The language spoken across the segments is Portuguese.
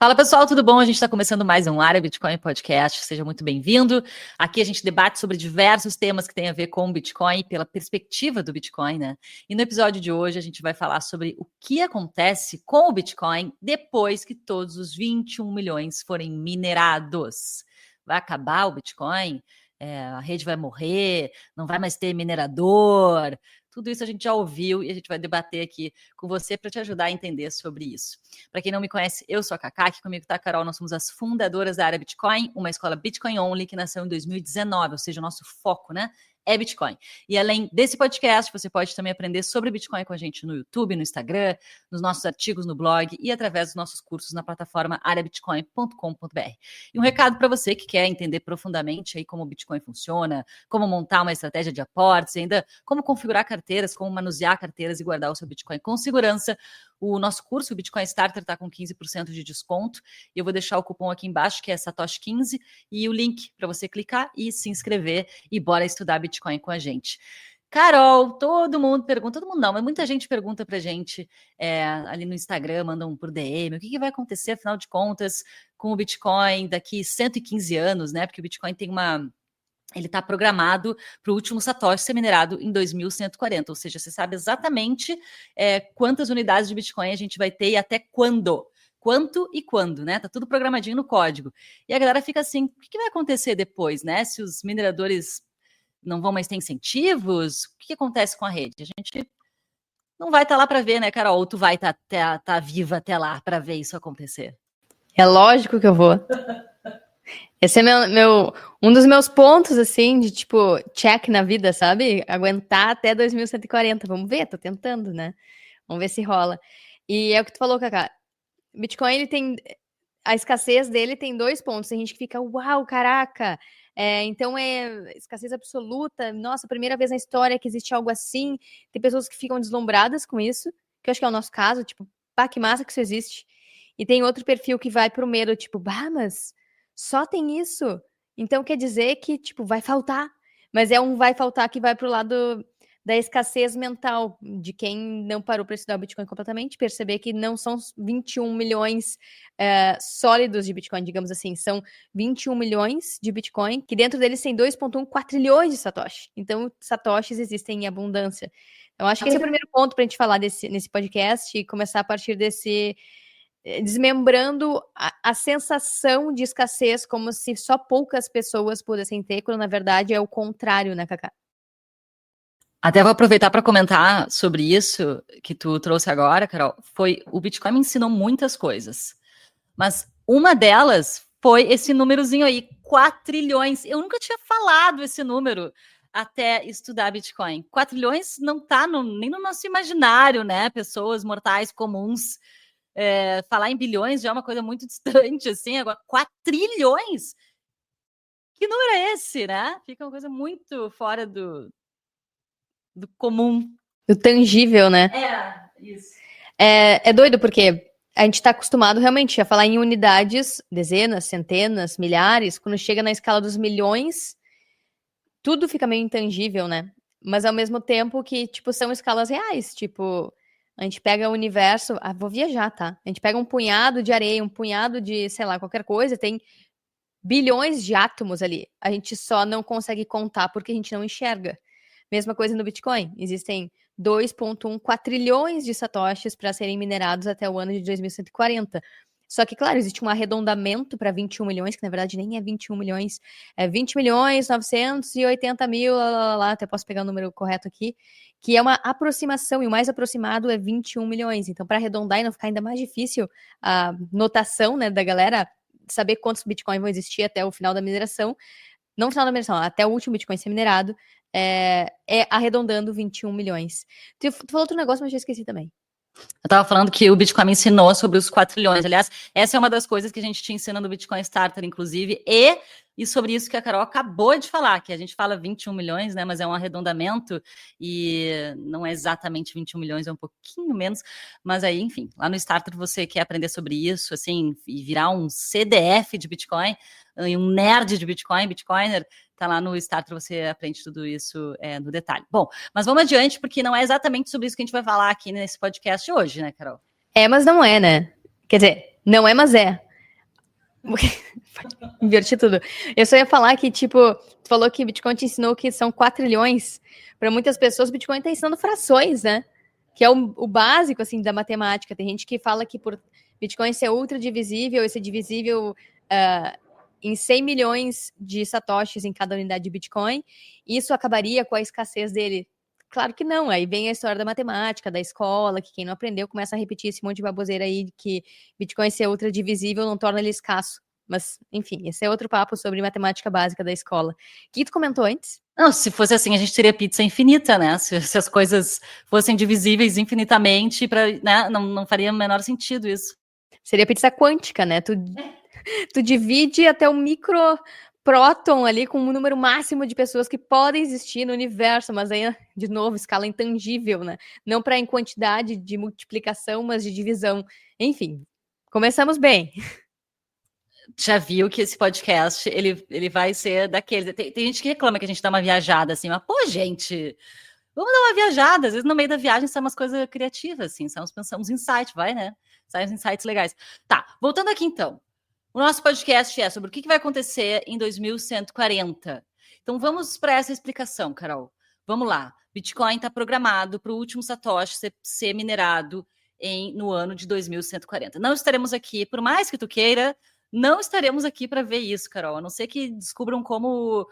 Fala pessoal, tudo bom? A gente está começando mais um Área Bitcoin Podcast, seja muito bem-vindo. Aqui a gente debate sobre diversos temas que têm a ver com o Bitcoin, pela perspectiva do Bitcoin, né? E no episódio de hoje a gente vai falar sobre o que acontece com o Bitcoin depois que todos os 21 milhões forem minerados. Vai acabar o Bitcoin? A rede vai morrer? Não vai mais ter minerador? Tudo isso a gente já ouviu e a gente vai debater aqui com você para te ajudar a entender sobre isso. Para quem não me conhece, eu sou a Cacá, aqui comigo está a Carol, nós somos as fundadoras da Área Bitcoin, uma escola Bitcoin Only que nasceu em 2019, ou seja, o nosso foco, né? É Bitcoin. E além desse podcast, você pode também aprender sobre Bitcoin com a gente no YouTube, no Instagram, nos nossos artigos no blog e através dos nossos cursos na plataforma areabitcoin.com.br. E um recado para você que quer entender profundamente aí como o Bitcoin funciona, como montar uma estratégia de aportes, ainda como configurar carteiras, como manusear carteiras e guardar o seu Bitcoin com segurança. O nosso curso, o Bitcoin Starter, está com 15% de desconto. E eu vou deixar o cupom aqui embaixo, que é Satoshi15, e o link para você clicar e se inscrever. E bora estudar Bitcoin com a gente. Carol, todo mundo pergunta, todo mundo não, mas muita gente pergunta pra gente ali no Instagram, mandam por DM, o que vai acontecer, afinal de contas, com o Bitcoin daqui 115 anos, né? Porque o Bitcoin tem ele está programado para o último Satoshi ser minerado em 2140, ou seja, você sabe exatamente quantas unidades de Bitcoin a gente vai ter e até quando. Quanto e quando, né? Tá tudo programadinho no código. E a galera fica assim, o que vai acontecer depois, né? Se os mineradores não vão mais ter incentivos, o que acontece com a rede? A gente não vai estar lá para ver, né, Carol? Ou tu vai estar viva até lá para ver isso acontecer? É lógico que eu vou. Esse é um dos meus pontos, assim, de tipo, check na vida, sabe? Aguentar até 2140. Vamos ver, tô tentando, né? Vamos ver se rola. E é o que tu falou, Cacá. Bitcoin, ele tem. A escassez dele tem 2 pontos. Tem gente que fica, uau, caraca. Então é escassez absoluta. Nossa, primeira vez na história que existe algo assim. Tem pessoas que ficam deslumbradas com isso, que eu acho que é o nosso caso, tipo, pá, que massa que isso existe. E tem outro perfil que vai pro medo, tipo, bah, mas só tem isso. Então quer dizer que, tipo, vai faltar. Mas é um vai faltar que vai pro lado da escassez mental de quem não parou para estudar o Bitcoin completamente, perceber que não são 21 milhões sólidos de Bitcoin, digamos assim, são 21 milhões de Bitcoin, que dentro deles tem 2,1 quatrilhões de Satoshi. Então, Satoshis existem em abundância. Então, acho que esse é o primeiro ponto para a gente falar nesse podcast e começar a partir desse desmembrando a sensação de escassez como se só poucas pessoas pudessem ter, quando na verdade é o contrário, né, Cacá? Até vou aproveitar para comentar sobre isso que tu trouxe agora, Carol. O Bitcoin me ensinou muitas coisas, mas uma delas foi esse númerozinho aí, 4 trilhões. Eu nunca tinha falado esse número até estudar Bitcoin. 4 trilhões não está nem no nosso imaginário, né? Pessoas mortais comuns. Falar em bilhões já é uma coisa muito distante, assim. Agora, 4 trilhões? Que número é esse, né? Fica uma coisa muito fora do comum. Do tangível, né? Isso. É doido, porque a gente está acostumado realmente a falar em unidades, dezenas, centenas, milhares. Quando chega na escala dos milhões, tudo fica meio intangível, né? Mas ao mesmo tempo que, tipo, são escalas reais. Tipo, a gente pega o universo. Vou viajar, tá? A gente pega um punhado de areia, um punhado de, sei lá, qualquer coisa, tem bilhões de átomos ali. A gente só não consegue contar porque a gente não enxerga. Mesma coisa no Bitcoin. Existem 2,1 quatrilhões de satoshis para serem minerados até o ano de 2140. Só que, claro, existe um arredondamento para 21 milhões, que na verdade nem é 21 milhões, é 20 milhões 980 mil, até posso pegar o número correto aqui, que é uma aproximação, e o mais aproximado é 21 milhões. Então, para arredondar e não ficar ainda mais difícil a notação, né, da galera, saber quantos Bitcoin vão existir até o final da mineração, não no final da mineração, até o último Bitcoin ser minerado, arredondando 21 milhões. Tu falou outro negócio, mas eu esqueci também. Eu estava falando que o Bitcoin me ensinou sobre os 4 trilhões. Aliás, essa é uma das coisas que a gente te ensina no Bitcoin Starter, inclusive, e sobre isso que a Carol acabou de falar, que a gente fala 21 milhões, né? Mas é um arredondamento e não é exatamente 21 milhões, é um pouquinho menos. Mas aí, enfim, lá no Starter você quer aprender sobre isso, assim, e virar um CDF de Bitcoin, um nerd de Bitcoin, Bitcoiner. Tá lá no Starter, você aprende tudo isso no detalhe. Bom, mas vamos adiante, porque não é exatamente sobre isso que a gente vai falar aqui nesse podcast hoje, né, Carol? Mas não é, né? Quer dizer, não é, mas é. Inverti tudo. Eu só ia falar que, tipo, tu falou que Bitcoin te ensinou que são 4 trilhões. Para muitas pessoas, Bitcoin tá ensinando frações, né? Que é o básico, assim, da matemática. Tem gente que fala que por Bitcoin ser ultra divisível, esse divisível em 100 milhões de satoshis em cada unidade de Bitcoin, isso acabaria com a escassez dele. Claro que não. Aí vem a história da matemática, da escola, que quem não aprendeu começa a repetir esse monte de baboseira aí de que Bitcoin ser ultra divisível não torna ele escasso. Mas, enfim, esse é outro papo sobre matemática básica da escola. O que tu comentou antes? Não, se fosse assim, a gente teria pizza infinita, né? Se as coisas fossem divisíveis infinitamente, né? Não faria o menor sentido isso. Seria pizza quântica, né? Tu divide até o micro próton ali com um número máximo de pessoas que podem existir no universo, mas aí, de novo, escala intangível, né? Não para em quantidade de multiplicação, mas de divisão. Enfim, começamos bem. Já viu que esse podcast, ele vai ser daqueles... Tem gente que reclama que a gente dá uma viajada, assim, mas, pô, gente, vamos dar uma viajada. Às vezes, no meio da viagem, são umas coisas criativas, assim, pensamos em insight, vai, né? Saem uns insights legais. Tá, voltando aqui, então. O nosso podcast é sobre o que vai acontecer em 2140. Então, vamos para essa explicação, Carol. Vamos lá. Bitcoin está programado para o último Satoshi ser minerado no ano de 2140. Não estaremos aqui, por mais que tu queira, não estaremos aqui para ver isso, Carol, a não ser que descubram como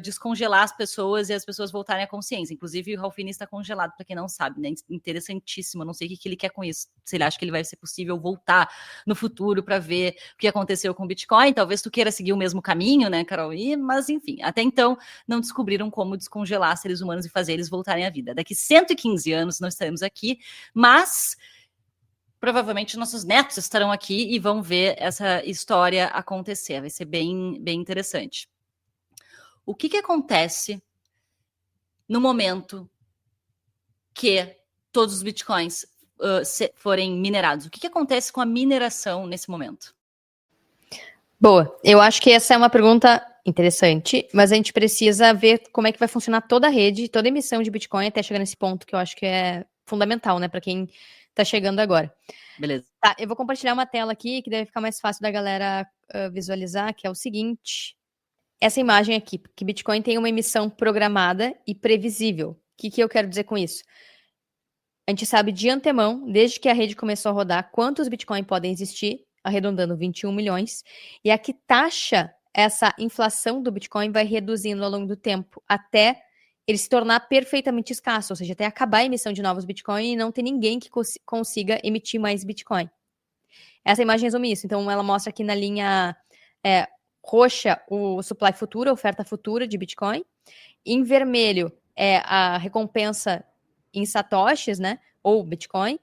descongelar as pessoas e as pessoas voltarem à consciência. Inclusive, o Ralphine está congelado, para quem não sabe, né? Interessantíssimo. Não sei o que ele quer com isso. Se ele acha que ele vai ser possível voltar no futuro para ver o que aconteceu com o Bitcoin. Talvez tu queira seguir o mesmo caminho, né, Carol? Mas, enfim, até então não descobriram como descongelar seres humanos e fazer eles voltarem à vida. Daqui 115 anos não estaremos aqui, mas... provavelmente nossos netos estarão aqui e vão ver essa história acontecer. Vai ser bem, bem interessante. O que acontece no momento que todos os bitcoins forem minerados? O que acontece com a mineração nesse momento? Boa, eu acho que essa é uma pergunta interessante, mas a gente precisa ver como é que vai funcionar toda a rede, toda a emissão de Bitcoin até chegar nesse ponto que eu acho que é fundamental, né, para quem tá chegando agora. Beleza. Tá, eu vou compartilhar uma tela aqui que deve ficar mais fácil da galera visualizar, que é o seguinte. Essa imagem aqui, que Bitcoin tem uma emissão programada e previsível. O que eu quero dizer com isso? A gente sabe de antemão, desde que a rede começou a rodar, quantos Bitcoin podem existir, arredondando 21 milhões, e a que taxa essa inflação do Bitcoin vai reduzindo ao longo do tempo, até ele se tornar perfeitamente escasso, ou seja, até acabar a emissão de novos Bitcoin e não ter ninguém que consiga emitir mais Bitcoin. Essa imagem resume isso. Então, ela mostra aqui na linha roxa o supply futuro, a oferta futura de Bitcoin. Em vermelho é a recompensa em satoshis, né? Ou Bitcoin.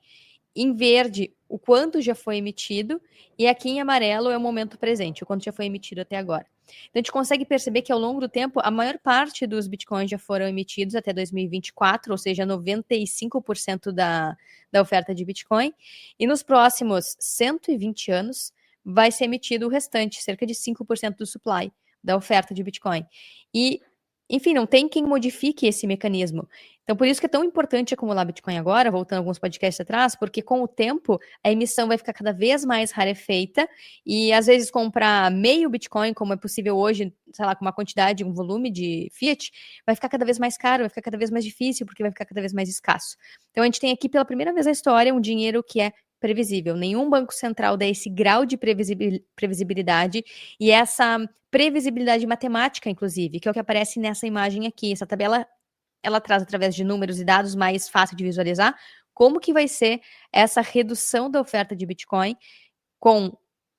Em verde, o quanto já foi emitido. E aqui em amarelo é o momento presente, o quanto já foi emitido até agora. Então, a gente consegue perceber que ao longo do tempo, a maior parte dos bitcoins já foram emitidos até 2024, ou seja, 95% da oferta de Bitcoin. E nos próximos 120 anos, vai ser emitido o restante, cerca de 5% do supply da oferta de Bitcoin. E, enfim, não tem quem modifique esse mecanismo. Então, por isso que é tão importante acumular Bitcoin agora, voltando alguns podcasts atrás, porque com o tempo a emissão vai ficar cada vez mais rarefeita e às vezes comprar meio Bitcoin, como é possível hoje, sei lá, com uma quantidade, um volume de fiat, vai ficar cada vez mais caro, vai ficar cada vez mais difícil, porque vai ficar cada vez mais escasso. Então, a gente tem aqui pela primeira vez na história um dinheiro que é previsível. Nenhum banco central dá esse grau de previsibilidade e essa previsibilidade matemática, inclusive, que é o que aparece nessa imagem aqui. Essa tabela ela traz através de números e dados mais fácil de visualizar como que vai ser essa redução da oferta de Bitcoin,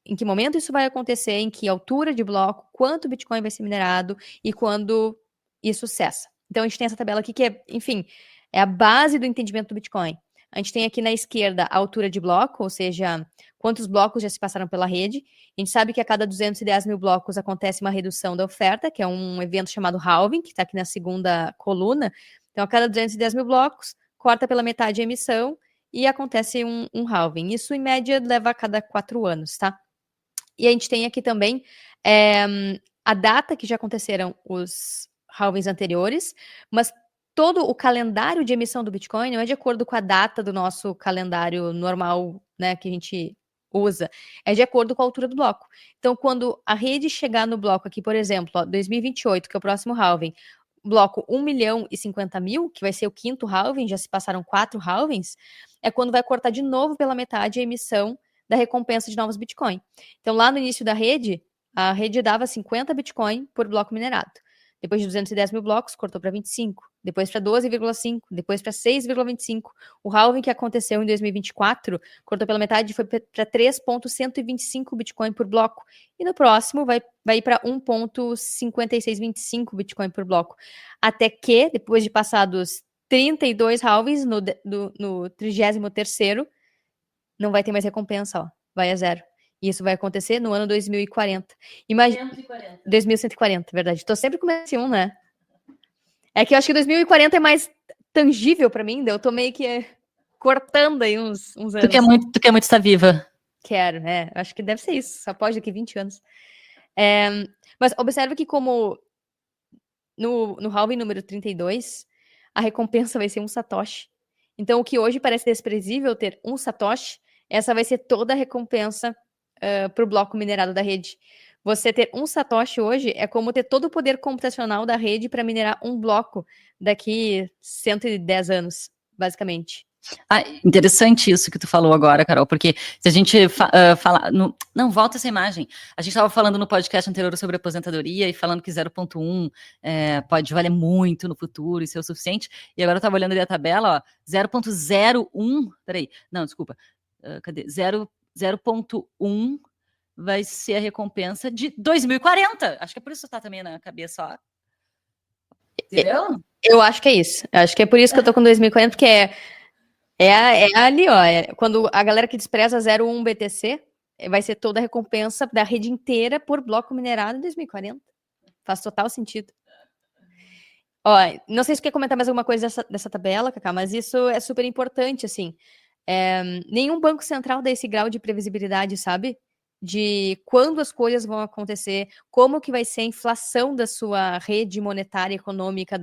em que momento isso vai acontecer, em que altura de bloco, quanto Bitcoin vai ser minerado e quando isso cessa. Então a gente tem essa tabela aqui que é, enfim, é a base do entendimento do Bitcoin. A gente tem aqui na esquerda a altura de bloco, ou seja, quantos blocos já se passaram pela rede. A gente sabe que a cada 210 mil blocos acontece uma redução da oferta, que é um evento chamado halving, que está aqui na segunda coluna. Então, a cada 210 mil blocos, corta pela metade a emissão e acontece um halving. Isso, em média, leva a cada 4 anos, tá? E a gente tem aqui também a data que já aconteceram os halvings anteriores, mas todo o calendário de emissão do Bitcoin não é de acordo com a data do nosso calendário normal, né, que a gente usa, é de acordo com a altura do bloco. Então, quando a rede chegar no bloco aqui, por exemplo, ó, 2028, que é o próximo halving, bloco 1.050.000, que vai ser o quinto halving, já se passaram 4 halvings, é quando vai cortar de novo pela metade a emissão da recompensa de novos Bitcoin. Então, lá no início da rede, a rede dava 50 Bitcoin por bloco minerado. Depois de 210 mil blocos, cortou para 25. Depois para 12,5. Depois para 6,25. O halving que aconteceu em 2024 cortou pela metade e foi para 3,125 Bitcoin por bloco. E no próximo vai ir para 1,5625 Bitcoin por bloco. Até que, depois de passados 32 halvings, no 33º, não vai ter mais recompensa, ó. Vai a zero. E isso vai acontecer no ano 2040. 2140, verdade. Tô sempre com esse né? É que eu acho que 2040 é mais tangível pra mim, eu tô meio que cortando aí uns anos. Tu quer muito estar viva. Quero, né? Acho que deve ser isso, só pode daqui 20 anos. Mas observe que como no halving número 32, a recompensa vai ser um satoshi. Então, o que hoje parece desprezível ter um satoshi, essa vai ser toda a recompensa para o bloco minerado da rede. Você ter um satoshi hoje é como ter todo o poder computacional da rede para minerar um bloco daqui 110 anos, basicamente. Interessante isso que tu falou agora, Carol, porque se a gente falar... Não, volta essa imagem. A gente estava falando no podcast anterior sobre aposentadoria e falando que 0,1 pode valer muito no futuro e ser o suficiente. E agora eu estava olhando ali a tabela, ó, 0,01... Peraí, não, desculpa. Cadê? 0,1 vai ser a recompensa de 2040. Acho que é por isso que tá também na cabeça, ó. Entendeu? Eu acho que é isso. Eu acho que é por isso que eu tô com 2040, porque é ali, ó. Quando a galera que despreza 0,1 BTC, vai ser toda a recompensa da rede inteira por bloco minerado em 2040. Faz total sentido. Ó, não sei se você quer comentar mais alguma coisa dessa tabela, Cacá, mas isso é super importante, assim. Nenhum banco central dá esse grau de previsibilidade, sabe? De quando as coisas vão acontecer, como que vai ser a inflação da sua rede monetária econômica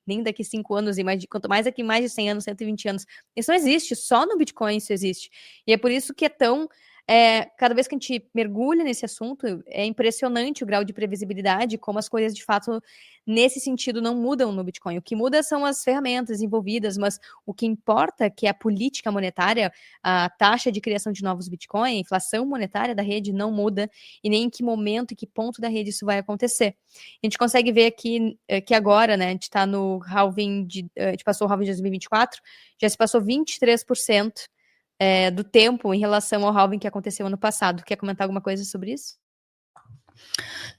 nem daqui 5 anos, e quanto mais daqui mais de 100 anos, 120 anos. Isso não existe, só no Bitcoin isso existe. E é por isso que é tão... cada vez que a gente mergulha nesse assunto, é impressionante o grau de previsibilidade, como as coisas de fato, nesse sentido, não mudam no Bitcoin. O que muda são as ferramentas envolvidas, mas o que importa é que a política monetária, a taxa de criação de novos Bitcoin, a inflação monetária da rede não muda, e nem em que momento e que ponto da rede isso vai acontecer. A gente consegue ver aqui que agora, né, a gente está no halving a gente passou o halving de 2024, já se passou 23% do tempo em relação ao halving que aconteceu ano passado. Quer comentar alguma coisa sobre isso?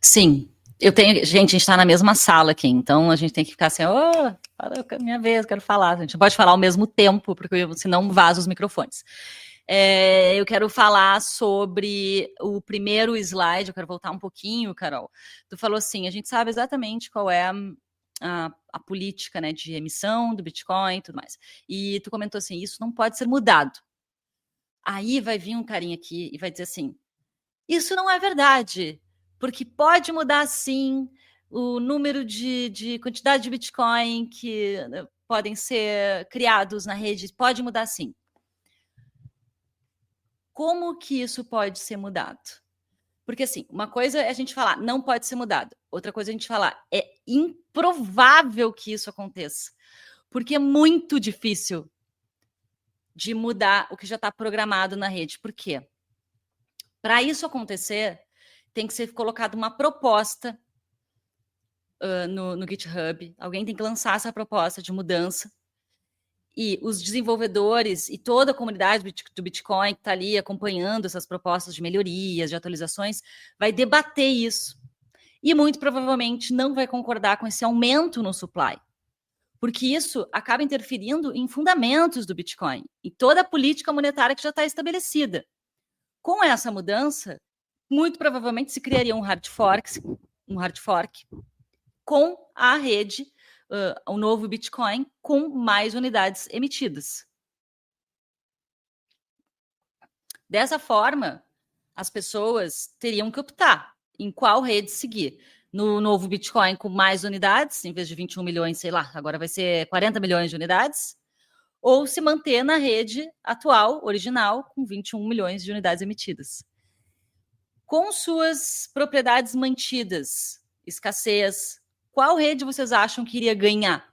Sim. Gente, a gente está na mesma sala aqui, então a gente tem que ficar assim, fala minha vez, quero falar. A gente não pode falar ao mesmo tempo, porque senão vaza os microfones. Eu quero falar sobre o primeiro slide, eu quero voltar um pouquinho, Carol. Tu falou assim, a gente sabe exatamente qual é a política, né, de emissão do Bitcoin e tudo mais. E tu comentou assim, isso não pode ser mudado. Aí vai vir um carinha aqui e vai dizer assim, isso não é verdade, porque pode mudar sim o número de quantidade de Bitcoin que podem ser criados na rede, pode mudar sim. Como que isso pode ser mudado? Porque assim, uma coisa é a gente falar, não pode ser mudado. Outra coisa é a gente falar, é improvável que isso aconteça. Porque é muito difícil de mudar o que já está programado na rede. Por quê? Para isso acontecer, tem que ser colocada uma proposta no GitHub. Alguém tem que lançar essa proposta de mudança. E os desenvolvedores e toda a comunidade do Bitcoin que está ali acompanhando essas propostas de melhorias, de atualizações, vai debater isso. E muito provavelmente não vai concordar com esse aumento no supply. Porque isso acaba interferindo em fundamentos do Bitcoin e toda a política monetária que já está estabelecida. Com essa mudança, muito provavelmente se criaria um hard fork com a rede, o novo Bitcoin, com mais unidades emitidas. Dessa forma, as pessoas teriam que optar em qual rede seguir. No novo Bitcoin com mais unidades, em vez de 21 milhões, sei lá, agora vai ser 40 milhões de unidades, ou se manter na rede atual, original, com 21 milhões de unidades emitidas. Com suas propriedades mantidas, escassez, qual rede vocês acham que iria ganhar?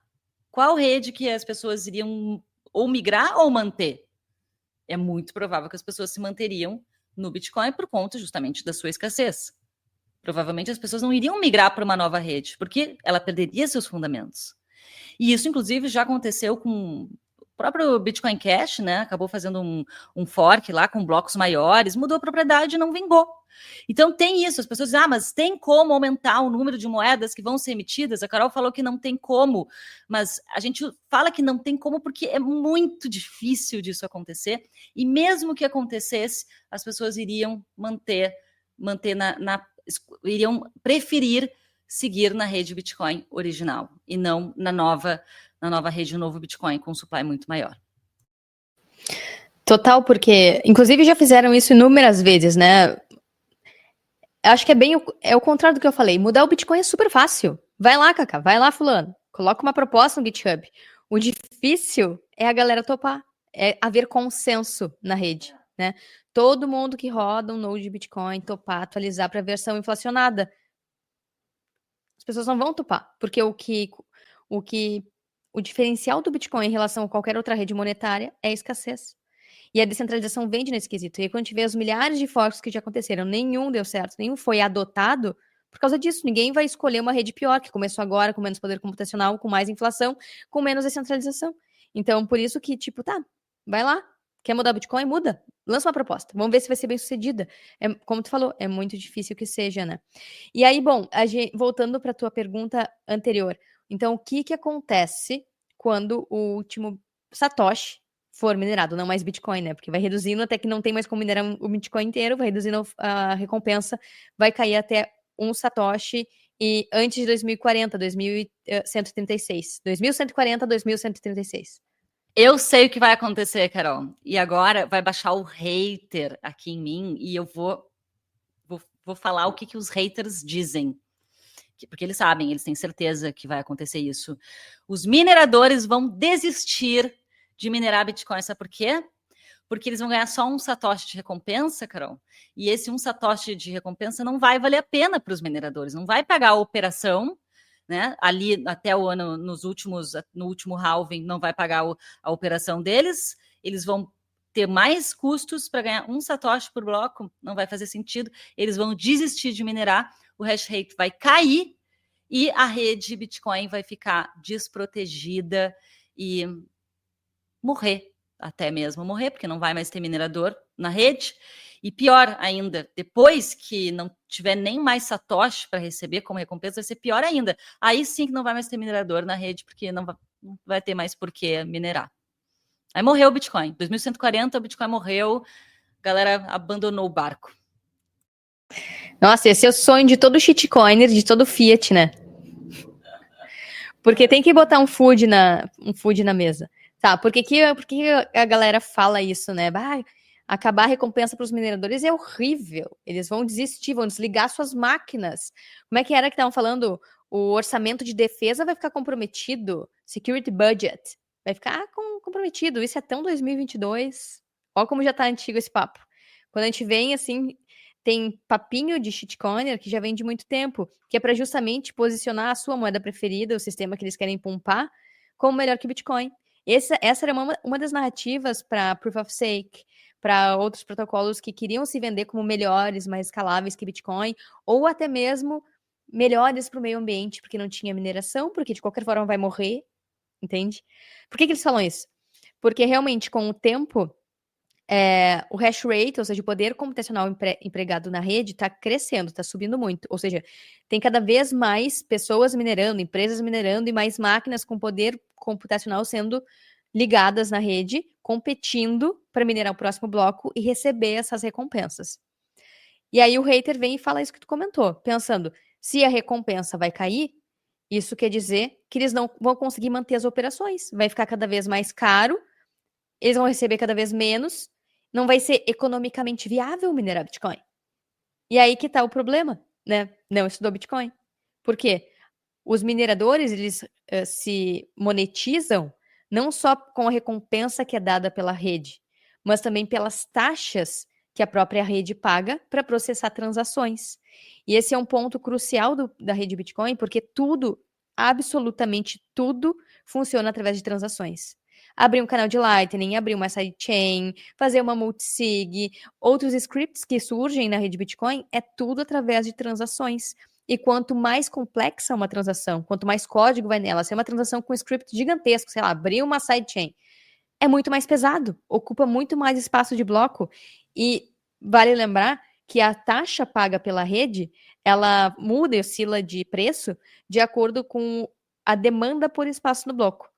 Qual rede que as pessoas iriam ou migrar ou manter? É muito provável que as pessoas se manteriam no Bitcoin por conta justamente da sua escassez. Provavelmente as pessoas não iriam migrar para uma nova rede, porque ela perderia seus fundamentos. E isso, inclusive, já aconteceu com o próprio Bitcoin Cash, né? Acabou fazendo um fork lá com blocos maiores, mudou a propriedade e não vingou. Então tem isso, as pessoas dizem, mas tem como aumentar o número de moedas que vão ser emitidas? A Carol falou que não tem como, mas a gente fala que não tem como porque é muito difícil disso acontecer, e mesmo que acontecesse, as pessoas iriam manter iriam preferir seguir na rede Bitcoin original e não na nova rede do novo Bitcoin com supply muito maior. Total, porque, inclusive, já fizeram isso inúmeras vezes, né? Acho que é o contrário do que eu falei. Mudar o Bitcoin é super fácil. Vai lá, Cacá, vai lá, fulano. Coloca uma proposta no GitHub. O difícil é a galera topar, é haver consenso na rede, né? Todo mundo que roda um node de Bitcoin topar, atualizar para a versão inflacionada. As pessoas não vão topar, porque o diferencial do Bitcoin em relação a qualquer outra rede monetária é a escassez. E a descentralização vende nesse quesito. E aí, quando a gente vê os milhares de forks que já aconteceram, nenhum deu certo, nenhum foi adotado por causa disso. Ninguém vai escolher uma rede pior, que começou agora, com menos poder computacional, com mais inflação, com menos descentralização. Então, por isso que, tipo, tá, vai lá. Quer mudar o Bitcoin? Muda. Lança uma proposta. Vamos ver se vai ser bem sucedida. Como tu falou, é muito difícil que seja, né? E aí, bom, voltando para a tua pergunta anterior. Então, o que acontece quando o último Satoshi for minerado, não mais Bitcoin, né? Porque vai reduzindo até que não tem mais como minerar o Bitcoin inteiro, vai reduzindo a recompensa, vai cair até um Satoshi e antes de 2040, 2136. 2140, 2136. Eu sei o que vai acontecer, Carol. E agora vai baixar o hater aqui em mim e eu vou falar o que os haters dizem. Porque eles sabem, eles têm certeza que vai acontecer isso. Os mineradores vão desistir de minerar Bitcoin. Sabe por quê? Porque eles vão ganhar só um satoshi de recompensa, Carol. E esse um satoshi de recompensa não vai valer a pena para os mineradores. Não vai pagar a operação, né? Ali até o ano, no último halving, não vai pagar a operação deles. Eles vão ter mais custos para ganhar um satoshi por bloco. Não vai fazer sentido. Eles vão desistir de minerar. O hash rate vai cair e a rede Bitcoin vai ficar desprotegida e morrer, até mesmo morrer, porque não vai mais ter minerador na rede. E pior ainda, depois que não tiver nem mais satoshi para receber como recompensa, vai ser pior ainda. Aí sim que não vai mais ter minerador na rede, porque não vai ter mais por que minerar. Aí morreu o Bitcoin. 2140, o Bitcoin morreu, a galera abandonou o barco. Nossa, esse é o sonho de todo shitcoiner, de todo fiat, né? Porque tem que botar um food na mesa. Tá, por que a galera fala isso, né? Acabar a recompensa para os mineradores é horrível. Eles vão desistir, vão desligar suas máquinas. Como é que era que estavam falando? O orçamento de defesa vai ficar comprometido. Security budget vai ficar comprometido. Isso é tão 2022. Olha como já tá antigo esse papo. Quando a gente vem assim, tem papinho de shitcoiner que já vem de muito tempo, que é para justamente posicionar a sua moeda preferida, o sistema que eles querem pumpar, como melhor que Bitcoin. Essa era uma das narrativas para Proof of Stake, para outros protocolos que queriam se vender como melhores, mais escaláveis que Bitcoin, ou até mesmo melhores para o meio ambiente, porque não tinha mineração, porque de qualquer forma vai morrer, entende? Por que eles falam isso? Porque realmente, com o tempo, o hash rate, ou seja, o poder computacional empregado na rede, está crescendo, está subindo muito. Ou seja, tem cada vez mais pessoas minerando, empresas minerando e mais máquinas com poder computacional sendo ligadas na rede, competindo para minerar o próximo bloco e receber essas recompensas. E aí o hater vem e fala isso que tu comentou, pensando, se a recompensa vai cair, isso quer dizer que eles não vão conseguir manter as operações. Vai ficar cada vez mais caro, eles vão receber cada vez menos, não vai ser economicamente viável minerar Bitcoin. E aí que tá o problema, né? Não estudou Bitcoin. Por quê? Os mineradores, eles se monetizam não só com a recompensa que é dada pela rede, mas também pelas taxas que a própria rede paga para processar transações. E esse é um ponto crucial da rede Bitcoin, porque tudo, absolutamente tudo, funciona através de transações. Abrir um canal de Lightning, abrir uma sidechain, fazer uma multisig, outros scripts que surgem na rede Bitcoin, é tudo através de transações. E quanto mais complexa uma transação, quanto mais código vai nela, se é uma transação com um script gigantesco, sei lá, abrir uma sidechain, é muito mais pesado, ocupa muito mais espaço de bloco. E vale lembrar que a taxa paga pela rede, ela muda e oscila de preço de acordo com a demanda por espaço no bloco.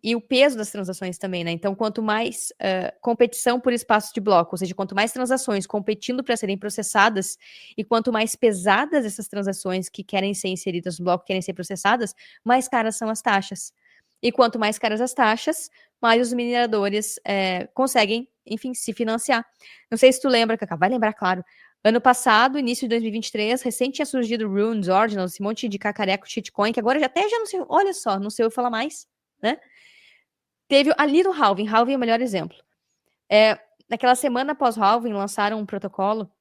E o peso das transações também, né? Então, quanto mais competição por espaço de bloco, ou seja, quanto mais transações competindo para serem processadas, e quanto mais pesadas essas transações que querem ser inseridas no bloco, querem ser processadas, mais caras são as taxas. E quanto mais caras as taxas, mais os mineradores conseguem, enfim, se financiar. Não sei se tu lembra, Cacá, vai lembrar, claro. Ano passado, início de 2023, recém tinha surgido Runes, Ordinals, esse monte de cacareco, shitcoin, que agora já não sei, olha só, não sei eu falar mais, né? Teve ali no Halving é o melhor exemplo. Naquela semana após Halving, lançaram um protocolo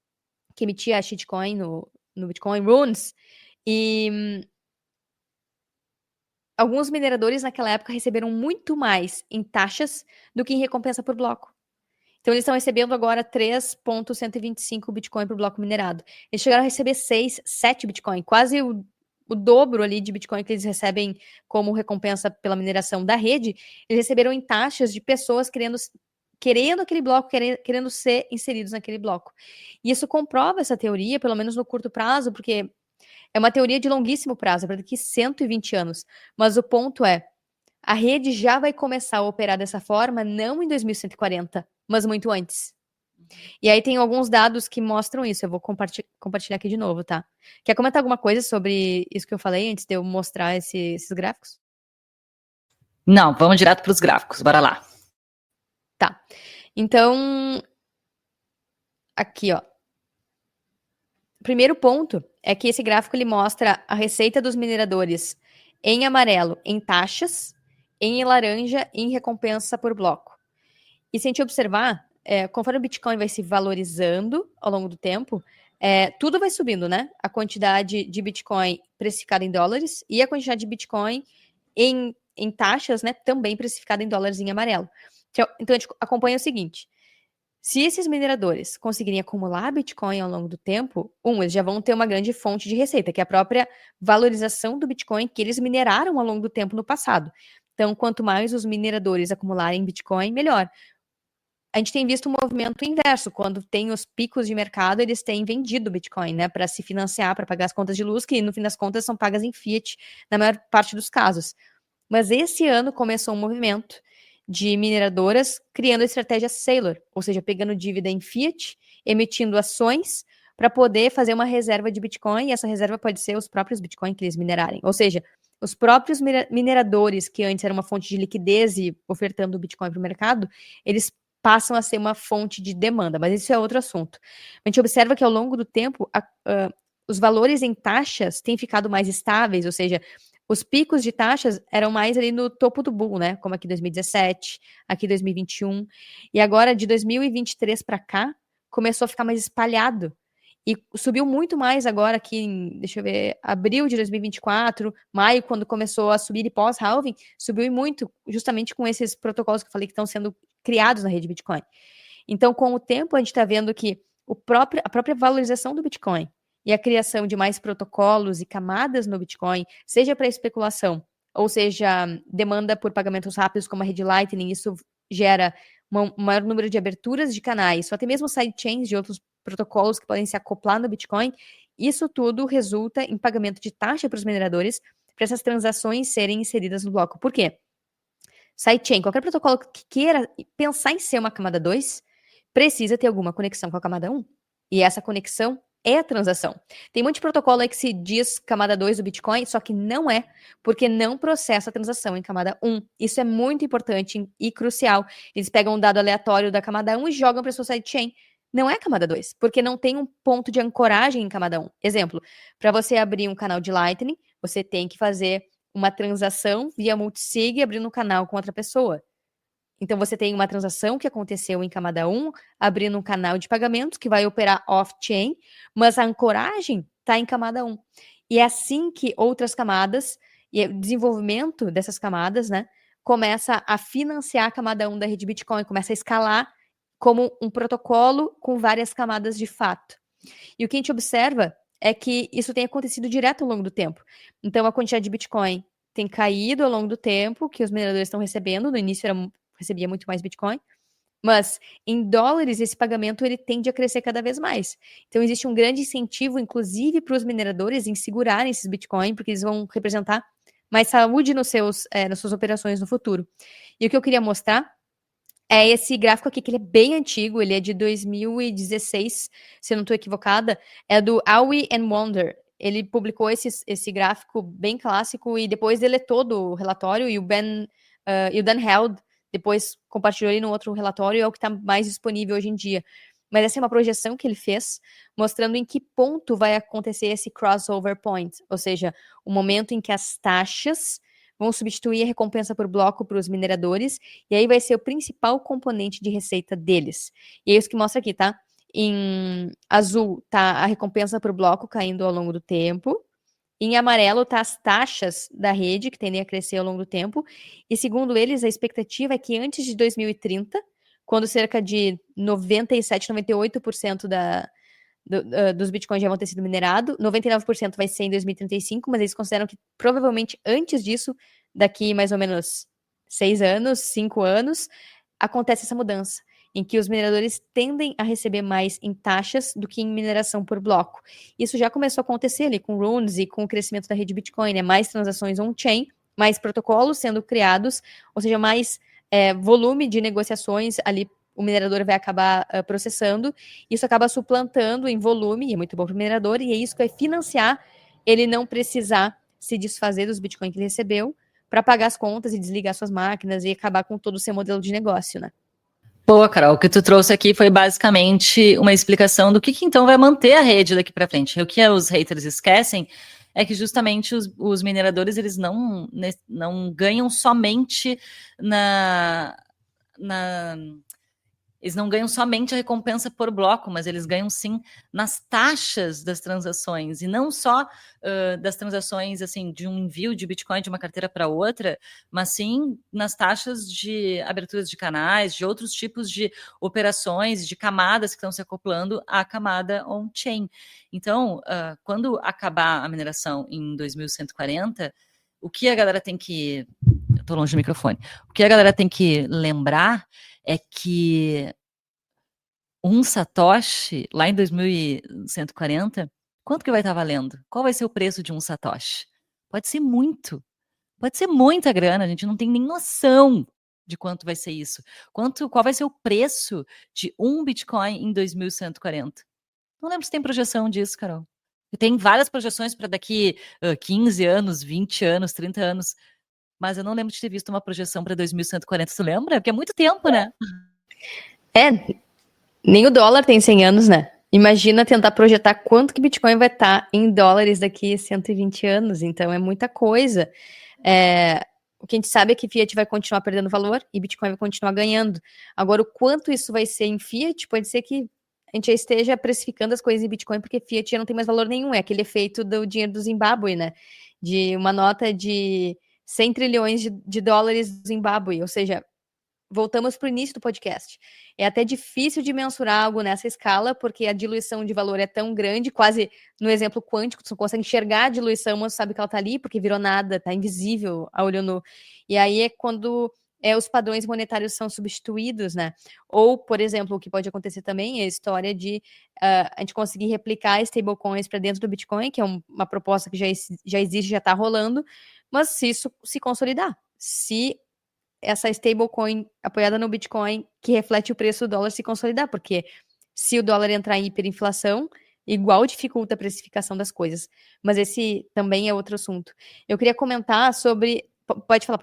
que emitia a shitcoin no Bitcoin Runes, e alguns mineradores naquela época receberam muito mais em taxas do que em recompensa por bloco. Então, eles estão recebendo agora 3,125 Bitcoin por bloco minerado. Eles chegaram a receber 6, 7 Bitcoin, quase o dobro ali de Bitcoin que eles recebem como recompensa pela mineração da rede. Eles receberam em taxas de pessoas querendo aquele bloco, querendo ser inseridos naquele bloco. E isso comprova essa teoria, pelo menos no curto prazo, porque é uma teoria de longuíssimo prazo, para daqui 120 anos. Mas o ponto é, a rede já vai começar a operar dessa forma, não em 2140, mas muito antes. E aí tem alguns dados que mostram isso. Eu vou compartilhar aqui de novo, tá? Quer comentar alguma coisa sobre isso que eu falei antes de eu mostrar esses gráficos? Não, vamos direto para os gráficos, bora lá. Tá. Então, aqui, ó. O primeiro ponto é que esse gráfico ele mostra a receita dos mineradores em amarelo em taxas, em laranja em recompensa por bloco. E se a gente observar, conforme o Bitcoin vai se valorizando ao longo do tempo, tudo vai subindo, né? A quantidade de Bitcoin precificada em dólares e a quantidade de Bitcoin em taxas, né? Também precificada em dólares em amarelo. Então a gente acompanha o seguinte: se esses mineradores conseguirem acumular Bitcoin ao longo do tempo, eles já vão ter uma grande fonte de receita, que é a própria valorização do Bitcoin que eles mineraram ao longo do tempo no passado. Então, quanto mais os mineradores acumularem Bitcoin, melhor. A gente tem visto um movimento inverso, quando tem os picos de mercado, eles têm vendido Bitcoin, né, para se financiar, para pagar as contas de luz, que no fim das contas são pagas em fiat, na maior parte dos casos. Mas esse ano começou um movimento de mineradoras criando a estratégia Sailor, ou seja, pegando dívida em fiat, emitindo ações para poder fazer uma reserva de Bitcoin, e essa reserva pode ser os próprios Bitcoin que eles minerarem. Ou seja, os próprios mineradores, que antes era uma fonte de liquidez e ofertando o Bitcoin para o mercado, eles passam a ser uma fonte de demanda, mas isso é outro assunto. A gente observa que ao longo do tempo, os valores em taxas têm ficado mais estáveis, ou seja, os picos de taxas eram mais ali no topo do bull, né? Como aqui 2017, aqui 2021. E agora, de 2023 para cá, começou a ficar mais espalhado. E subiu muito mais agora aqui em, deixa eu ver, abril de 2024, maio, quando começou a subir e pós-halving, subiu muito, justamente com esses protocolos que eu falei que estão sendo criados na rede Bitcoin. Então, com o tempo, a gente está vendo que a própria valorização do Bitcoin e a criação de mais protocolos e camadas no Bitcoin, seja para especulação, ou seja, demanda por pagamentos rápidos como a rede Lightning, isso gera um maior número de aberturas de canais, ou até mesmo sidechains de outros protocolos que podem se acoplar no Bitcoin, isso tudo resulta em pagamento de taxa para os mineradores, para essas transações serem inseridas no bloco. Por quê? Sidechain, qualquer protocolo que queira pensar em ser uma camada 2, precisa ter alguma conexão com a camada 1. E essa conexão é a transação. Tem um monte de protocolo aí que se diz camada 2 do Bitcoin, só que não é, porque não processa a transação em camada 1. Isso é muito importante e crucial. Eles pegam um dado aleatório da camada 1 e jogam para a sua sidechain. Não é camada 2, porque não tem um ponto de ancoragem em camada 1. Exemplo, para você abrir um canal de Lightning, você tem que fazer uma transação via multisig abrindo um canal com outra pessoa. Então, você tem uma transação que aconteceu em camada 1, abrindo um canal de pagamentos que vai operar off-chain, mas a ancoragem está em camada 1. E é assim que outras camadas, e o desenvolvimento dessas camadas, né, começa a financiar a camada 1 da rede Bitcoin, começa a escalar como um protocolo com várias camadas de fato. E o que a gente observa é que isso tem acontecido direto ao longo do tempo. Então, a quantidade de Bitcoin tem caído ao longo do tempo, que os mineradores estão recebendo. No início recebia muito mais Bitcoin, mas em dólares esse pagamento ele tende a crescer cada vez mais. Então, existe um grande incentivo, inclusive, para os mineradores em segurarem esses Bitcoin, porque eles vão representar mais saúde nas suas operações no futuro. E o que eu queria mostrar é esse gráfico aqui, que ele é bem antigo, ele é de 2016, se eu não estou equivocada, é do Awi and Wonder. Ele publicou esse gráfico bem clássico e depois deletou do relatório, e o Dan Held depois compartilhou ele no outro relatório, é o que está mais disponível hoje em dia. Mas essa é uma projeção que ele fez, mostrando em que ponto vai acontecer esse crossover point, ou seja, o momento em que as taxas vão substituir a recompensa por bloco para os mineradores, e aí vai ser o principal componente de receita deles. E é isso que mostra aqui, tá? Em azul tá a recompensa por bloco caindo ao longo do tempo. Em amarelo tá as taxas da rede, que tendem a crescer ao longo do tempo. E segundo eles, a expectativa é que antes de 2030, quando cerca de 97, 98% dos bitcoins já vão ter sido minerados, 99% vai ser em 2035, mas eles consideram que provavelmente antes disso, daqui mais ou menos 6 anos, 5 anos, acontece essa mudança, em que os mineradores tendem a receber mais em taxas do que em mineração por bloco. Isso já começou a acontecer ali com Runes e com o crescimento da rede Bitcoin, né? Mais transações on-chain, mais protocolos sendo criados, ou seja, mais volume de negociações ali o minerador vai acabar processando, isso acaba suplantando em volume, e é muito bom para o minerador, e é isso que vai financiar ele não precisar se desfazer dos Bitcoin que ele recebeu para pagar as contas e desligar suas máquinas e acabar com todo o seu modelo de negócio, né? Boa, Carol, o que tu trouxe aqui foi basicamente uma explicação do que então vai manter a rede daqui para frente. O que os haters esquecem é que justamente os mineradores eles não ganham somente eles não ganham somente a recompensa por bloco, mas eles ganham sim nas taxas das transações, e não só das transações assim de um envio de Bitcoin de uma carteira para outra, mas sim nas taxas de aberturas de canais, de outros tipos de operações, de camadas que estão se acoplando à camada on-chain. Então, quando acabar a mineração em 2140, o que a galera tem que... Eu tô longe do microfone. O que a galera tem que lembrar é que um satoshi, lá em 2140, quanto que vai estar valendo? Qual vai ser o preço de um satoshi? Pode ser muita grana, a gente não tem nem noção de quanto vai ser isso. Qual vai ser o preço de um Bitcoin em 2140? Não lembro se tem projeção disso, Carol. Tem várias projeções para daqui 15 anos, 20 anos, 30 anos, mas eu não lembro de ter visto uma projeção para 2140. Tu lembra? Porque é muito tempo, né? Nem o dólar tem 100 anos, né? Imagina tentar projetar quanto que Bitcoin vai estar em dólares daqui a 120 anos. Então, é muita coisa. O que a gente sabe é que Fiat vai continuar perdendo valor e Bitcoin vai continuar ganhando. Agora, o quanto isso vai ser em Fiat, pode ser que a gente já esteja precificando as coisas em Bitcoin, porque Fiat já não tem mais valor nenhum. É aquele efeito do dinheiro do Zimbábue, né? De uma nota de 100 trilhões de dólares do Zimbábue. Ou seja, voltamos para o início do podcast. É até difícil de mensurar algo nessa escala, porque a diluição de valor é tão grande, quase no exemplo quântico, você consegue enxergar a diluição, mas sabe que ela está ali, porque virou nada, está invisível a olho nu. E aí é quando os padrões monetários são substituídos, né? Ou, por exemplo, o que pode acontecer também é a história de a gente conseguir replicar stablecoins para dentro do Bitcoin, que é uma proposta que já existe, já está rolando, mas se isso se consolidar, se essa stablecoin apoiada no Bitcoin, que reflete o preço do dólar, se consolidar, porque se o dólar entrar em hiperinflação, igual dificulta a precificação das coisas. Mas esse também é outro assunto. Eu queria comentar sobre... Pode falar.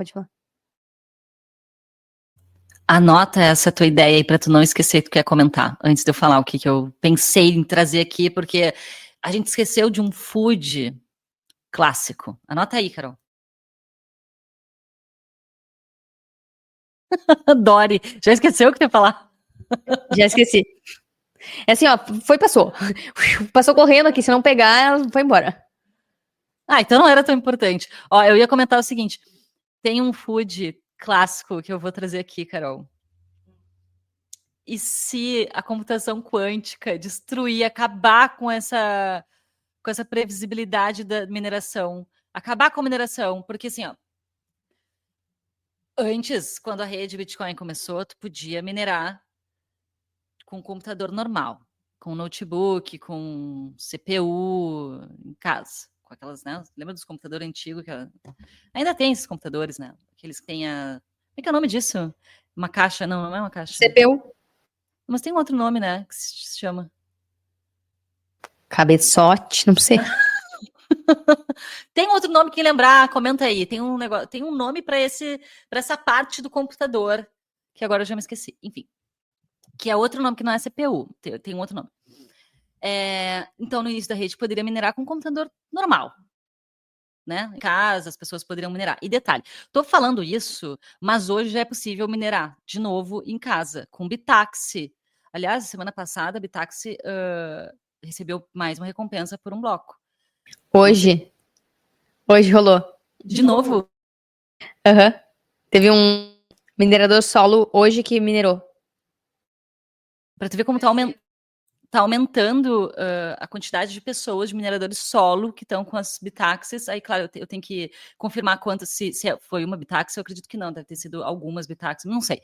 Anota essa tua ideia aí para tu não esquecer que tu quer comentar, antes de eu falar o que eu pensei em trazer aqui, porque a gente esqueceu de um food clássico. Anota aí, Carol. Dori. Já esqueceu o que tu ia falar? Já esqueci. É assim, ó, passou. Passou correndo aqui, se não pegar, ela foi embora. Então não era tão importante. Ó, eu ia comentar o seguinte: tem um food clássico que eu vou trazer aqui, Carol. E se a computação quântica destruir, acabar com essa previsibilidade da mineração, acabar com a mineração, porque assim, ó, antes, quando a rede Bitcoin começou, tu podia minerar com um computador normal, com notebook, com CPU em casa, com aquelas, né? Lembra dos computadores antigos? Ainda tem esses computadores, né? Aqueles que tem a. Como é que é o nome disso? Uma caixa? Não, não é uma caixa. CPU. Mas tem um outro nome, né? Que se chama. Cabeçote, não sei. Tem outro nome que lembrar, comenta aí. Tem um negócio, tem um nome para essa parte do computador que agora eu já me esqueci. Enfim, que é outro nome que não é CPU. Tem um outro nome. Então, no início da rede poderia minerar com um computador normal, né? Em casa, as pessoas poderiam minerar. E detalhe, estou falando isso, mas hoje já é possível minerar de novo em casa com Bitaxi. Aliás, semana passada a Bitaxi recebeu mais uma recompensa por um bloco. Hoje rolou. De novo? Aham. Teve um minerador solo hoje que minerou. Para tu ver como tá aumentando a quantidade de pessoas, de mineradores solo que estão com as bitaxis. Aí, claro, eu tenho que confirmar quantas, se foi uma bitaxi, eu acredito que não, deve ter sido algumas bitaxis, não sei.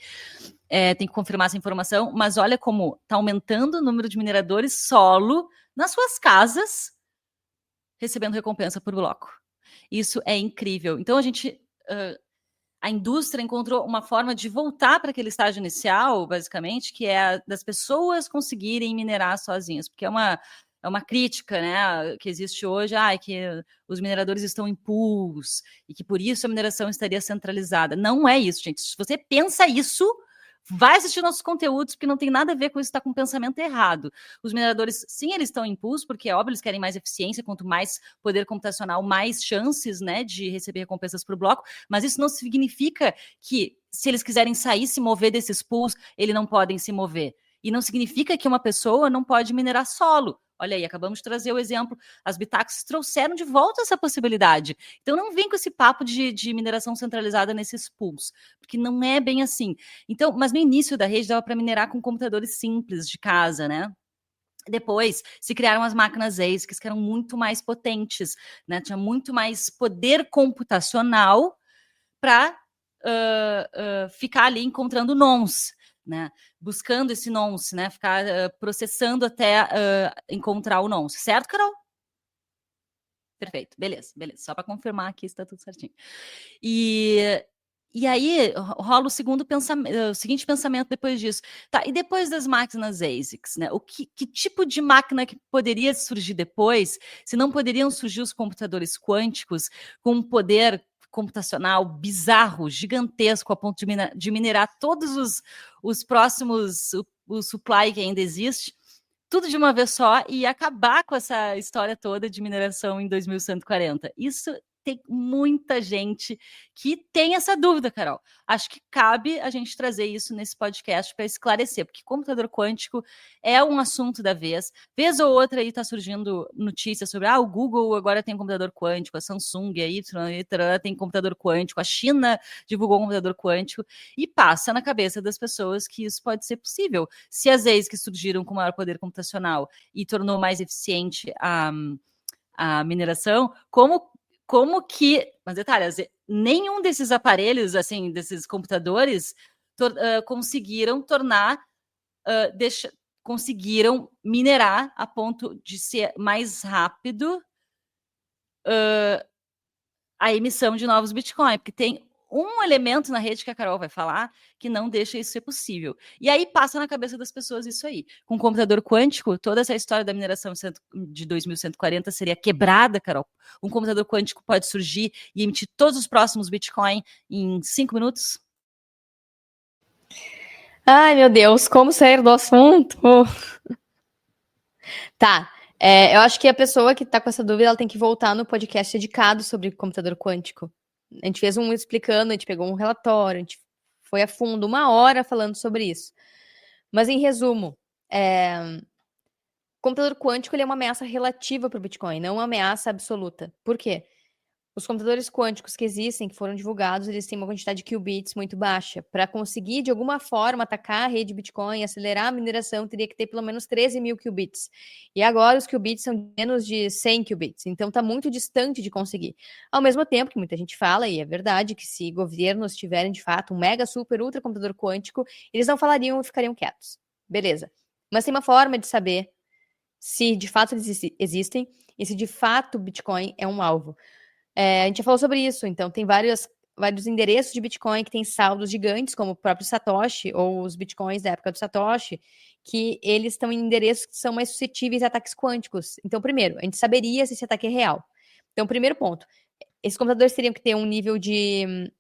Tem que confirmar essa informação, mas olha como está aumentando o número de mineradores solo nas suas casas, recebendo recompensa por bloco. Isso é incrível. Então, a indústria encontrou uma forma de voltar para aquele estágio inicial, basicamente, que é das pessoas conseguirem minerar sozinhas, porque é uma crítica, né, que existe hoje, que os mineradores estão em pools e que por isso a mineração estaria centralizada. Não é isso, gente. Se você pensa isso, vai assistir nossos conteúdos, porque não tem nada a ver com isso, está com um pensamento errado. Os mineradores, sim, eles estão em pools, porque é óbvio, eles querem mais eficiência, quanto mais poder computacional, mais chances, né, de receber recompensas por bloco, mas isso não significa que, se eles quiserem sair, se mover desses pools, eles não podem se mover. E não significa que uma pessoa não pode minerar solo. Olha aí, acabamos de trazer o exemplo. As bitaxis trouxeram de volta essa possibilidade. Então não vem com esse papo de mineração centralizada nesses pools, porque não é bem assim. Então, mas no início da rede dava para minerar com computadores simples de casa, né? Depois se criaram as máquinas ASICs, que eram muito mais potentes, né? Tinha muito mais poder computacional para ficar ali encontrando nonce, né? Buscando esse nonce, né? Ficar processando até encontrar o nonce, certo, Carol? Perfeito, beleza. Só para confirmar aqui se está tudo certinho. E aí rola o seguinte pensamento depois disso. Tá, e depois das máquinas ASICs, né? Que tipo de máquina que poderia surgir depois, se não poderiam surgir os computadores quânticos com um poder computacional bizarro, gigantesco, a ponto de minerar todos os próximos, o supply que ainda existe, tudo de uma vez só e acabar com essa história toda de mineração em 2140. Isso tem muita gente que tem essa dúvida, Carol. Acho que cabe a gente trazer isso nesse podcast para esclarecer, porque computador quântico é um assunto da vez. Vez ou outra aí está surgindo notícias sobre o Google agora tem computador quântico, a Samsung, a Y, tem computador quântico, a China divulgou um computador quântico, e passa na cabeça das pessoas que isso pode ser possível. Se as ASICs que surgiram com maior poder computacional e tornou mais eficiente a mineração, como que, mas detalhe, nenhum desses aparelhos, assim, desses computadores, conseguiram conseguiram minerar a ponto de ser mais rápido a emissão de novos Bitcoin, porque tem um elemento na rede que a Carol vai falar que não deixa isso ser possível. E aí passa na cabeça das pessoas isso aí. Com o computador quântico, toda essa história da mineração de 2140 seria quebrada, Carol. Um computador quântico pode surgir e emitir todos os próximos Bitcoin em 5 minutos? Ai, meu Deus, como sair do assunto? Tá, eu acho que a pessoa que tá com essa dúvida, ela tem que voltar no podcast dedicado sobre computador quântico. A gente fez um explicando, a gente pegou um relatório, a gente foi a fundo, 1 hora falando sobre isso. Mas, em resumo, o computador quântico ele é uma ameaça relativa para o Bitcoin, não uma ameaça absoluta. Por quê? Os computadores quânticos que existem, que foram divulgados, eles têm uma quantidade de qubits muito baixa. Para conseguir, de alguma forma, atacar a rede Bitcoin, acelerar a mineração, teria que ter pelo menos 13 mil qubits. E agora os qubits são menos de 100 qubits. Então, está muito distante de conseguir. Ao mesmo tempo que muita gente fala, e é verdade, que se governos tiverem, de fato, um mega, super, ultra computador quântico, eles não falariam e ficariam quietos. Beleza. Mas tem uma forma de saber se, de fato, eles existem e se, de fato, o Bitcoin é um alvo. A gente já falou sobre isso, então tem vários endereços de Bitcoin que têm saldos gigantes, como o próprio Satoshi, ou os Bitcoins da época do Satoshi, que eles estão em endereços que são mais suscetíveis a ataques quânticos. Então, primeiro, a gente saberia se esse ataque é real. Então, primeiro ponto, esses computadores teriam que ter um nível de...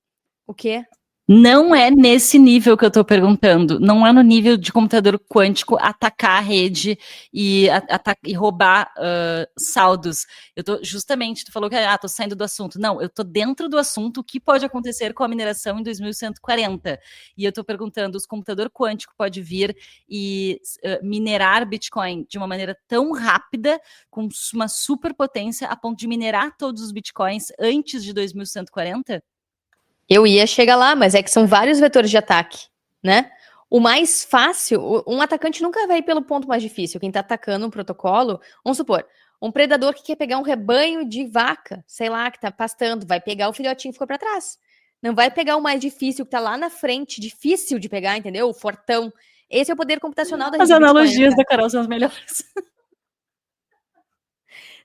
o quê? Não é nesse nível que eu estou perguntando. Não é no nível de computador quântico atacar a rede e roubar saldos. Eu tô justamente, tu falou que tô saindo do assunto. Não, eu tô dentro do assunto. O que pode acontecer com a mineração em 2140? E eu tô perguntando, os computador quântico pode vir e minerar Bitcoin de uma maneira tão rápida, com uma superpotência, a ponto de minerar todos os Bitcoins antes de 2140? Eu ia chegar lá, mas é que são vários vetores de ataque, né? O mais fácil, um atacante nunca vai pelo ponto mais difícil. Quem tá atacando um protocolo, vamos supor, um predador que quer pegar um rebanho de vaca, sei lá, que tá pastando, vai pegar o filhotinho que ficou para trás. Não vai pegar o mais difícil que tá lá na frente, difícil de pegar, entendeu? O fortão. Esse é o poder computacional da rede As Bitcoin, analogias né? da Carol são as melhores.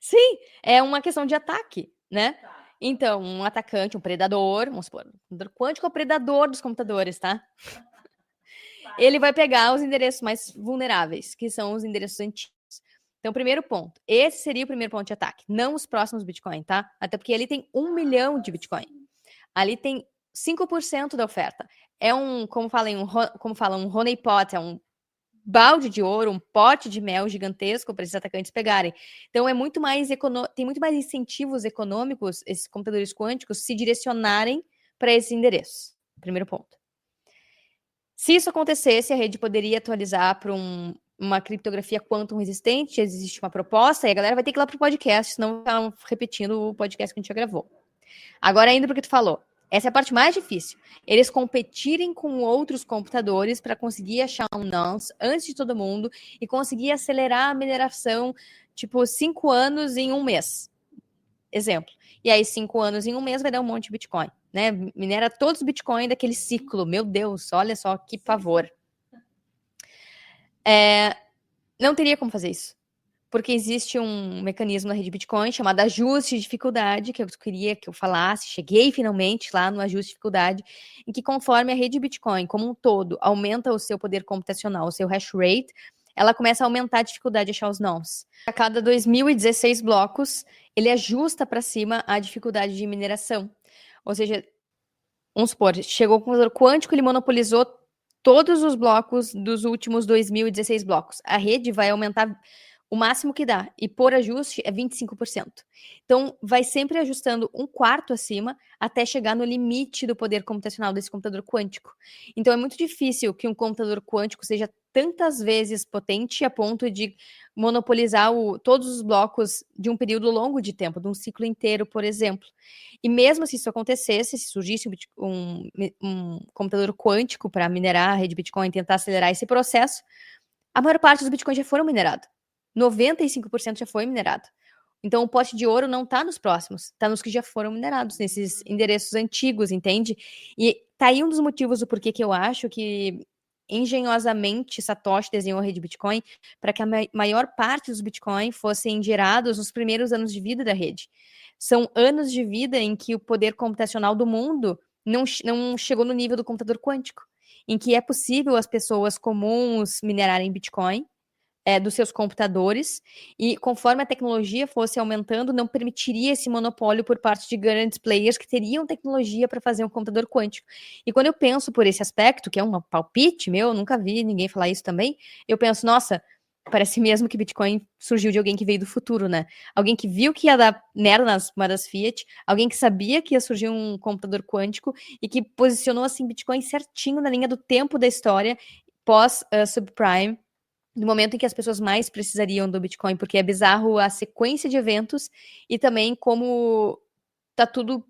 Sim, é uma questão de ataque, né? Então, um atacante, um predador, vamos supor, um computador quântico é o predador dos computadores, tá? Ele vai pegar os endereços mais vulneráveis, que são os endereços antigos. Então, primeiro ponto, esse seria o primeiro ponto de ataque, não os próximos Bitcoin, tá? Até porque ali tem 1 milhão de Bitcoin. Ali tem 5% da oferta. É como falam, um honeypot, é um balde de ouro, um pote de mel gigantesco para esses atacantes pegarem. Então é muito mais tem muito mais incentivos econômicos esses computadores quânticos se direcionarem para esses endereços. Primeiro ponto. Se isso acontecesse, a rede poderia atualizar para uma criptografia quantum resistente, existe uma proposta, e a galera vai ter que ir lá para o podcast, senão estão repetindo o podcast que a gente já gravou. Agora, indo para o que tu falou, essa é a parte mais difícil. Eles competirem com outros computadores para conseguir achar um nonce antes de todo mundo e conseguir acelerar a mineração, tipo, 5 anos em 1 mês. Exemplo. E aí, 5 anos em 1 mês vai dar um monte de Bitcoin, né? Minera todos os Bitcoin daquele ciclo. Meu Deus, olha só que pavor. Não teria como fazer isso. Porque existe um mecanismo na rede Bitcoin chamado ajuste de dificuldade, que eu queria que eu falasse, cheguei finalmente lá no ajuste de dificuldade, em que conforme a rede Bitcoin como um todo aumenta o seu poder computacional, o seu hash rate, ela começa a aumentar a dificuldade de achar os nãos. A cada 2016 blocos, ele ajusta para cima a dificuldade de mineração. Ou seja, vamos supor, chegou o computador quântico, ele monopolizou todos os blocos dos últimos 2016 blocos. A rede vai aumentar o máximo que dá, e por ajuste é 25%. Então, vai sempre ajustando 1/4 acima até chegar no limite do poder computacional desse computador quântico. Então, é muito difícil que um computador quântico seja tantas vezes potente a ponto de monopolizar todos os blocos de um período longo de tempo, de um ciclo inteiro, por exemplo. E mesmo se isso acontecesse, se surgisse um computador quântico para minerar a rede Bitcoin e tentar acelerar esse processo, a maior parte dos Bitcoins já foram minerados. 95% já foi minerado. Então, o pote de ouro não está nos próximos, está nos que já foram minerados, nesses endereços antigos, entende? E tá aí um dos motivos do porquê que eu acho que, engenhosamente, Satoshi desenhou a rede Bitcoin para que a maior parte dos Bitcoin fossem gerados nos primeiros anos de vida da rede. São anos de vida em que o poder computacional do mundo não chegou no nível do computador quântico, em que é possível as pessoas comuns minerarem Bitcoin, dos seus computadores, e conforme a tecnologia fosse aumentando, não permitiria esse monopólio por parte de grandes players que teriam tecnologia para fazer um computador quântico. E quando eu penso por esse aspecto, que é um palpite meu, nunca vi ninguém falar isso também, eu penso, nossa, parece mesmo que Bitcoin surgiu de alguém que veio do futuro, né? Alguém que viu que ia dar merda nas moedas fiat, alguém que sabia que ia surgir um computador quântico e que posicionou, assim, Bitcoin certinho na linha do tempo da história, pós-subprime, no momento em que as pessoas mais precisariam do Bitcoin, porque é bizarro a sequência de eventos e também como tá tudo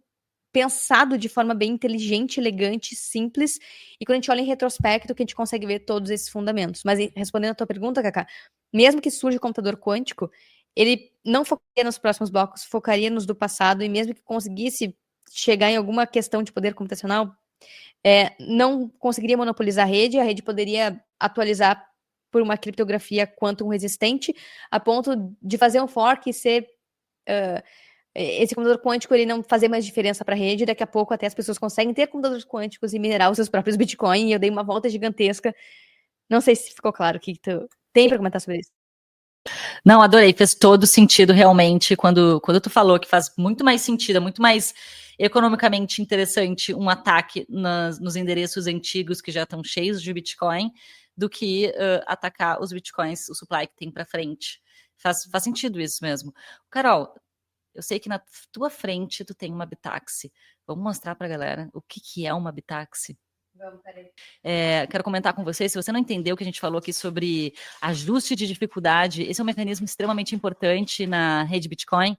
pensado de forma bem inteligente, elegante, simples, e quando a gente olha em retrospecto, que a gente consegue ver todos esses fundamentos. Mas respondendo a tua pergunta, Cacá, mesmo que surja o computador quântico, ele não focaria nos próximos blocos, focaria nos do passado, e mesmo que conseguisse chegar em alguma questão de poder computacional, não conseguiria monopolizar a rede poderia atualizar por uma criptografia quantum resistente, a ponto de fazer um fork e ser... esse computador quântico ele não fazer mais diferença para a rede, daqui a pouco até as pessoas conseguem ter computadores quânticos e minerar os seus próprios Bitcoin, e eu dei uma volta gigantesca. Não sei se ficou claro o que tu tem para comentar sobre isso. Não, adorei, fez todo sentido realmente quando tu falou que faz muito mais sentido, é muito mais economicamente interessante um ataque nos endereços antigos que já estão cheios de Bitcoin do que atacar os Bitcoins, o supply que tem para frente. Faz sentido isso mesmo. Carol, eu sei que na tua frente tu tem uma Bitaxi. Vamos mostrar para a galera o que é uma Bitaxi. Vamos, peraí. Quero comentar com vocês, se você não entendeu o que a gente falou aqui sobre ajuste de dificuldade, esse é um mecanismo extremamente importante na rede Bitcoin.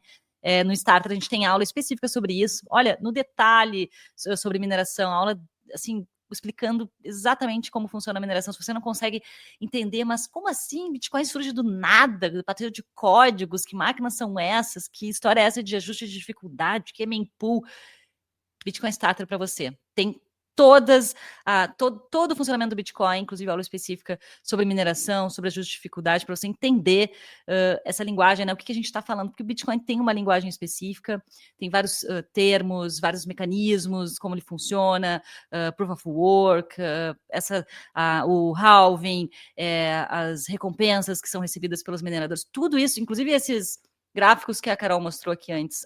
No Starter a gente tem aula específica sobre isso. Olha, no detalhe sobre mineração, aula assim explicando exatamente como funciona a mineração. Se você não consegue entender, mas como assim? Bitcoin surge do nada, a partir de códigos, que máquinas são essas? Que história é essa de ajuste de dificuldade? Que é mempool? Bitcoin Starter para você. Tem todo o funcionamento do Bitcoin, inclusive aula específica sobre mineração, sobre ajuste de dificuldade, para você entender essa linguagem, né? O que a gente está falando, porque o Bitcoin tem uma linguagem específica, tem vários termos, vários mecanismos, como ele funciona, Proof of Work, o halving, as recompensas que são recebidas pelos mineradores, tudo isso, inclusive esses gráficos que a Carol mostrou aqui antes,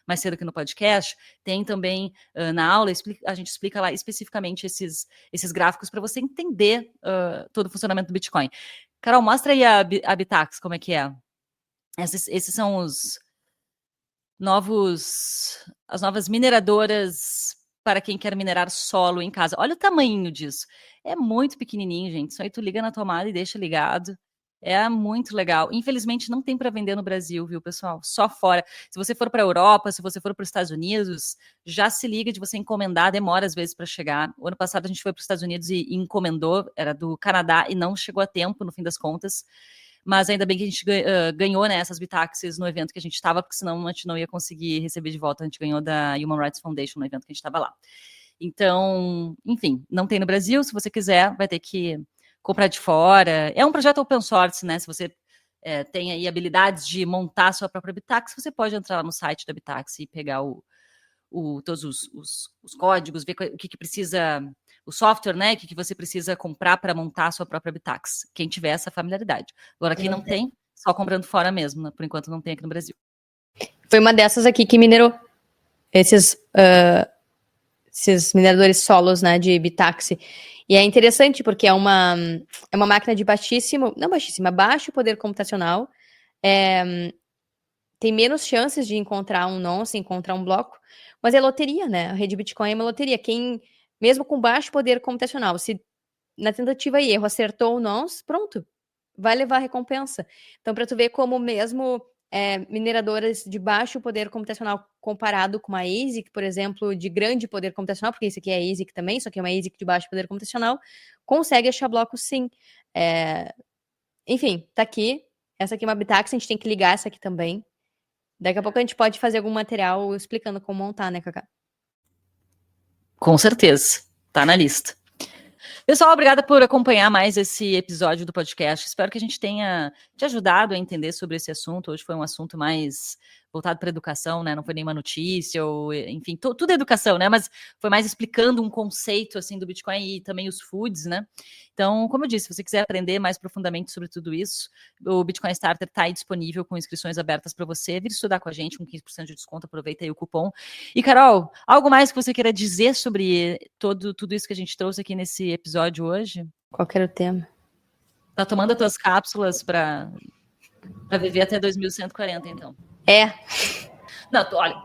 mais cedo aqui no podcast, tem também na aula, a gente explica lá especificamente esses gráficos para você entender todo o funcionamento do Bitcoin. Carol, mostra aí a Bitax, como é que é. Esses são as novas mineradoras para quem quer minerar solo em casa. Olha o tamanho disso. É muito pequenininho, gente. Só aí tu liga na tomada e deixa ligado. É muito legal. Infelizmente, não tem para vender no Brasil, viu, pessoal? Só fora. Se você for para a Europa, se você for para os Estados Unidos, já se liga de você encomendar, demora às vezes para chegar. O ano passado a gente foi para os Estados Unidos e encomendou, era do Canadá, e não chegou a tempo, no fim das contas. Mas ainda bem que a gente ganhou, né, essas Bitaxis no evento que a gente estava, porque senão a gente não ia conseguir receber de volta. A gente ganhou da Human Rights Foundation no evento que a gente estava lá. Então, enfim, não tem no Brasil. Se você quiser, vai ter que comprar de fora. É um projeto open source, né? Se você tem aí habilidades de montar a sua própria Bitaxi, você pode entrar lá no site da Bitaxi e pegar todos os códigos, ver o que precisa, o software, né? O que você precisa comprar para montar a sua própria Bitaxi. Quem tiver essa familiaridade. Agora, quem não tem, só comprando fora mesmo, né? Por enquanto não tem aqui no Brasil. Foi uma dessas aqui que minerou esses mineradores solos, né, de Bitaxi. E é interessante porque é uma máquina de baixo poder computacional. Tem menos chances de encontrar um nonce, encontrar um bloco, mas é loteria, né? A rede Bitcoin é uma loteria. Quem, mesmo com baixo poder computacional, se na tentativa e erro acertou o nonce, pronto, vai levar a recompensa. Então, para tu ver como mesmo mineradoras de baixo poder computacional comparado com uma ASIC, por exemplo, de grande poder computacional, porque isso aqui é ASIC também, só que é uma ASIC de baixo poder computacional, consegue achar blocos sim. Enfim, tá aqui. Essa aqui é uma Bitaxi, a gente tem que ligar essa aqui também. Daqui a pouco a gente pode fazer algum material explicando como montar, né, Cacá? Com certeza, tá na lista. Pessoal, obrigada por acompanhar mais esse episódio do podcast. Espero que a gente tenha te ajudado a entender sobre esse assunto. Hoje foi um assunto mais voltado para a educação, né? Não foi nenhuma notícia, ou enfim, tudo é educação, né? Mas foi mais explicando um conceito assim do Bitcoin e também os foods, né? Então, como eu disse, se você quiser aprender mais profundamente sobre tudo isso, o Bitcoin Starter está aí disponível com inscrições abertas para você. Vir estudar com a gente, com 15% de desconto, aproveita aí o cupom. E, Carol, algo mais que você queira dizer sobre tudo isso que a gente trouxe aqui nesse episódio hoje? Qual que era o tema? Tá tomando as tuas cápsulas para viver até 2140, então. É. Não, olha,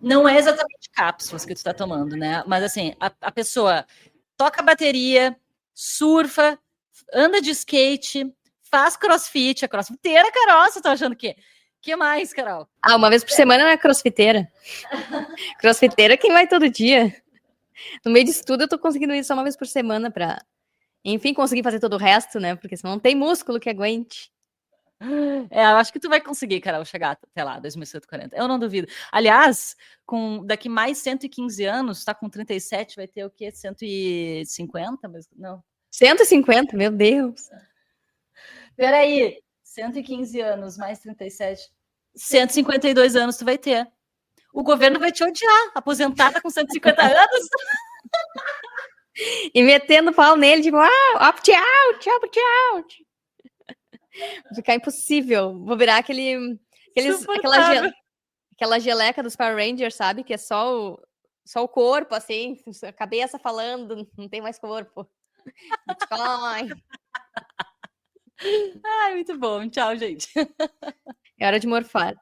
não é exatamente cápsulas que tu tá tomando, né? Mas assim, a pessoa toca bateria, surfa, anda de skate, faz crossfit, a crossfiteira, Carol, você tá achando que mais, Carol? Uma vez por semana é crossfiteira. Crossfiteira quem vai todo dia. No meio disso tudo, eu tô conseguindo ir só uma vez por semana pra, enfim, conseguir fazer todo o resto, né? Porque senão não tem músculo que aguente. Eu acho que tu vai conseguir, Carol, chegar até lá, 2140. Eu não duvido. Aliás, daqui mais 115 anos, tá com 37, vai ter o quê? 150? Mas não. 150, meu Deus. Peraí, 115 anos mais 37, 152 anos tu vai ter. O governo vai te odiar, aposentada com 150 anos. E metendo pau nele, tipo, opt-out, opt-out. Vai ficar impossível. Vou virar aquela geleca dos Power Rangers, sabe? Que é só o corpo, assim, a cabeça falando, não tem mais corpo. Bitcoin. Ai, muito bom. Tchau, gente. É hora de morfar.